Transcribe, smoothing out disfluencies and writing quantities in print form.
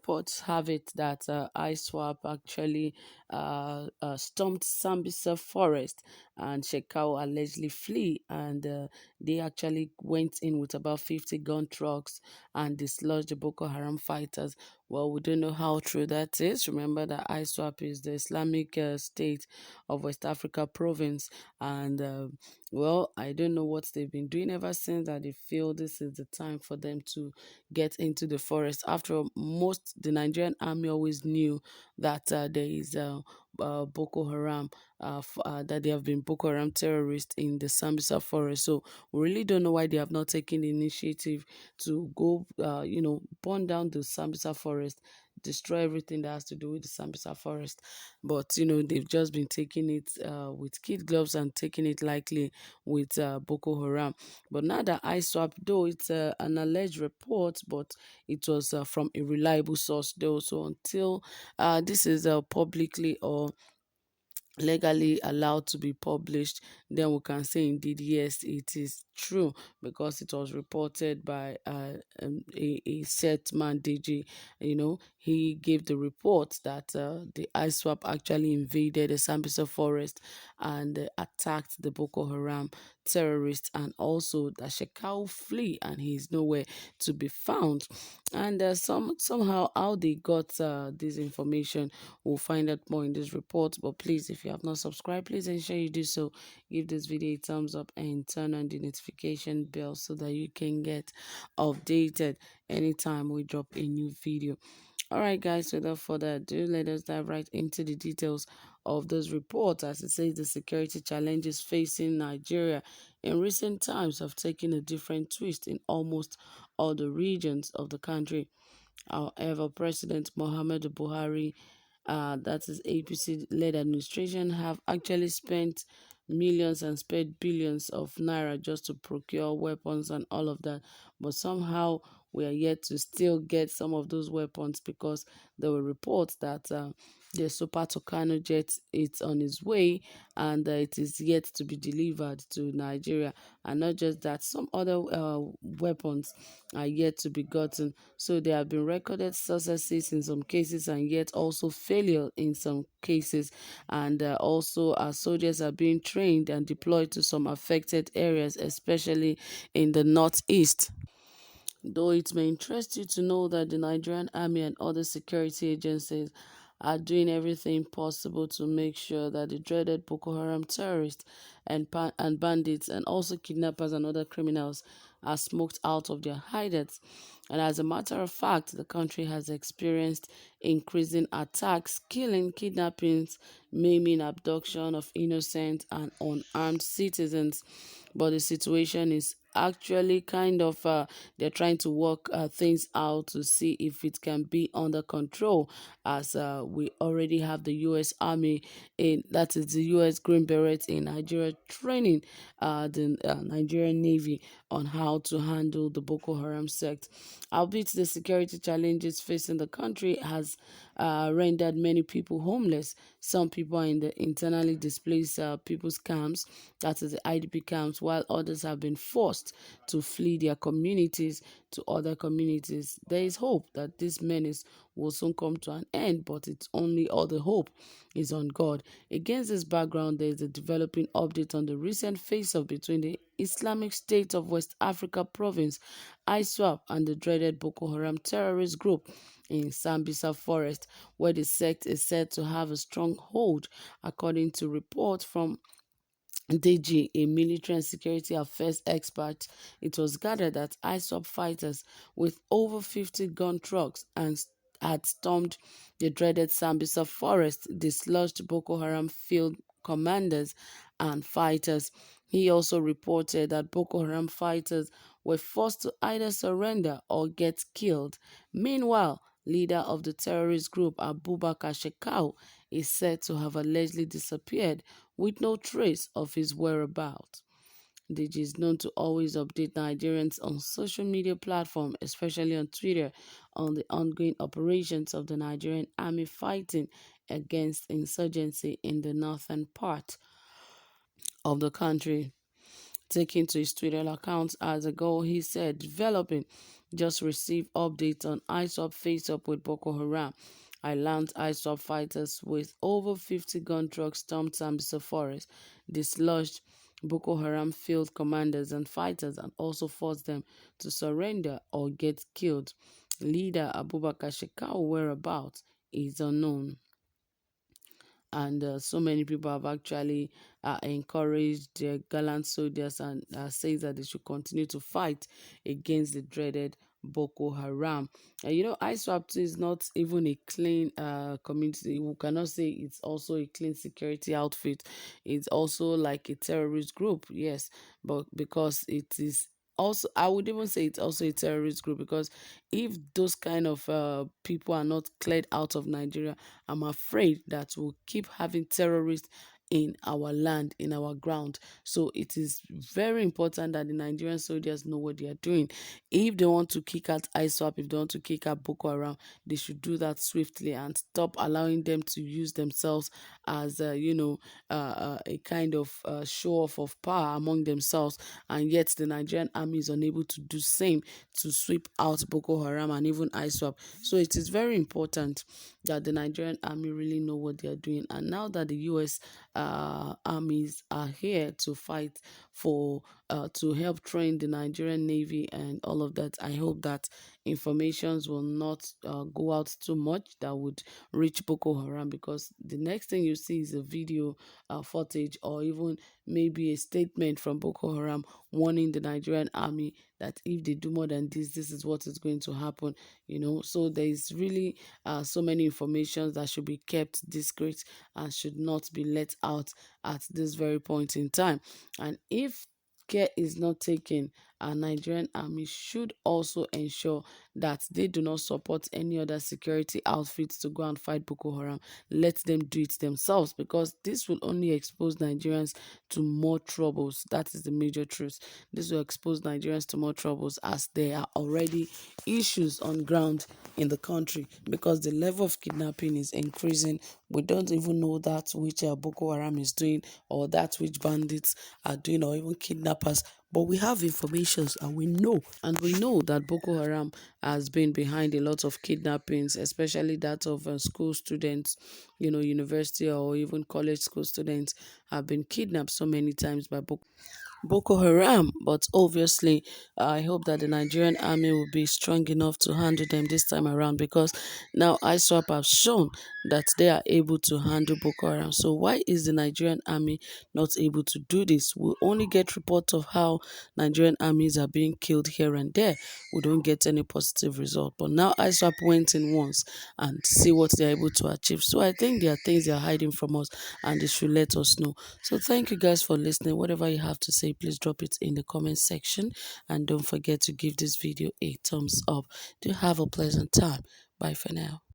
reports have it that Iswap actually stormed Sambisa forest, and Shekau allegedly flee, and they actually went in with about 50 gun trucks and dislodged the Boko Haram fighters. Well, we don't know how true that is. Remember that Iswap is the Islamic State of West Africa province, and well, I don't know what they've been doing ever since that they feel this is the time for them to get into the forest. After all, the Nigerian army always knew that there is Boko Haram, that they have been Boko Haram terrorists in the Sambisa forest. So we really don't know why they have not taken the initiative to go, burn down the Sambisa forest, destroy everything that has to do with the Sambisa forest. But they've just been taking it with kid gloves and taking it lightly with Boko Haram. But now that ISWAP, though it's an alleged report, but it was from a reliable source, though. So until this is publicly or legally allowed to be published, then we can say indeed yes, it is true, because it was reported by a set man, DG. He gave the report that the ISWAP actually invaded the Sambisa forest and attacked the Boko Haram terrorists, and also that Shekau flee and he is nowhere to be found. And somehow how they got this information, we'll find out more in this report. But please, if you have not subscribed, please ensure you do so. Give this video a thumbs up and turn on the notification bell so that you can get updated anytime we drop a new video. All right, guys, without further ado, let us dive right into the details of this report. As it says, the security challenges facing Nigeria in recent times have taken a different twist in almost all the regions of the country. However, President Muhammadu Buhari, that is APC-led administration, have actually spent millions and spent billions of naira just to procure weapons and all of that. But somehow we are yet to still get some of those weapons, because there were reports that the Super Tucano jet is on its way, and it is yet to be delivered to Nigeria. And not just that, some other weapons are yet to be gotten. So there have been recorded successes in some cases and yet also failure in some cases. And also our soldiers are being trained and deployed to some affected areas, especially in the northeast. Though it may interest you to know that the Nigerian army and other security agencies are doing everything possible to make sure that the dreaded Boko Haram terrorists and bandits and also kidnappers and other criminals are smoked out of their hideouts. And as a matter of fact, the country has experienced increasing attacks, killing, kidnappings, maiming, abduction of innocent and unarmed citizens. But the situation is actually kind of they're trying to work things out to see if it can be under control, as we already have the U.S. Army, in that is the U.S. Green Berets in Nigeria, training the Nigerian Navy on how to handle the Boko Haram sect. Albeit the security challenges facing the country has rendered many people homeless. Some people are in the internally displaced people's camps, that is the IDP camps, while others have been forced to flee their communities to other communities. There is hope that this menace will soon come to an end, but it's only all the hope is on God. Against this background, there is a developing update on the recent face-off between the Islamic State of West Africa province, ISWAP, and the dreaded Boko Haram terrorist group in Sambisa forest, where the sect is said to have a strong hold, according to reports from DG, a military and security affairs expert. It was gathered that ISWAP fighters with over 50 gun trucks and had stormed the dreaded Sambisa forest, dislodged Boko Haram field commanders and fighters. He also reported that Boko Haram fighters were forced to either surrender or get killed. Meanwhile, leader of the terrorist group, Abubakar Shekau, is said to have allegedly disappeared with no trace of his whereabouts. DG is known to always update Nigerians on social media platforms, especially on Twitter, on the ongoing operations of the Nigerian army fighting against insurgency in the northern part of the country. Taking to his Twitter account as a goal, he said, developing, just received updates on Iswap face up with Boko Haram. I learned Iswap fighters with over 50 gun trucks stormed Sambisa forest, dislodged Boko Haram field commanders and fighters, and also forced them to surrender or get killed. Leader Abubakar Shekau whereabouts is unknown. And so many people have actually encouraged their gallant soldiers and says that they should continue to fight against the dreaded Boko Haram. ISWAP is not even a clean community. We cannot say it's also a clean security outfit. It's also like a terrorist group, yes, but because it is also, I would even say it's also a terrorist group, because if those kind of people are not cleared out of Nigeria, I'm afraid that we'll keep having terrorists in our land, in our ground. So it is very important that the Nigerian soldiers know what they are doing. If they want to kick out ISWAP, if they want to kick out Boko Haram, they should do that swiftly and stop allowing them to use themselves as, a kind of show off of power among themselves. And yet the Nigerian army is unable to do same to sweep out Boko Haram and even ISWAP. So it is very important that the Nigerian army really know what they are doing. And now that the US armies are here to fight for to help train the Nigerian Navy and all of that, I hope that informations will not go out too much that would reach Boko Haram, because the next thing you see is a video footage, or even maybe a statement from Boko Haram warning the Nigerian army that if they do more than this is what is going to happen. So there is really so many informations that should be kept discreet and should not be let out at this very point in time. And if care is not taken, our Nigerian army should also ensure that they do not support any other security outfits to go and fight Boko Haram. Let them do it themselves, because this will only expose Nigerians to more troubles. That is the major truth. This will expose Nigerians to more troubles, as there are already issues on ground in the country, because the level of kidnapping is increasing. We don't even know that which Boko Haram is doing, or that which bandits are doing, or even kidnappers. But we have informations, and we know that Boko Haram has been behind a lot of kidnappings, especially that of school students, university or even college school students have been kidnapped so many times by Boko Haram. But obviously, I hope that the Nigerian army will be strong enough to handle them this time around, because now ISWAP have shown that they are able to handle Boko Haram. So why is the Nigerian army not able to do this? We only get reports of how Nigerian armies are being killed here and there. We don't get any positive result. But now ISWAP went in once and see what they're able to achieve. So I think there are things they are hiding from us, and they should let us know. So thank you guys for listening. Whatever you have to say, please drop it in the comment section, and don't forget to give this video a thumbs up. Do have a pleasant time. Bye for now.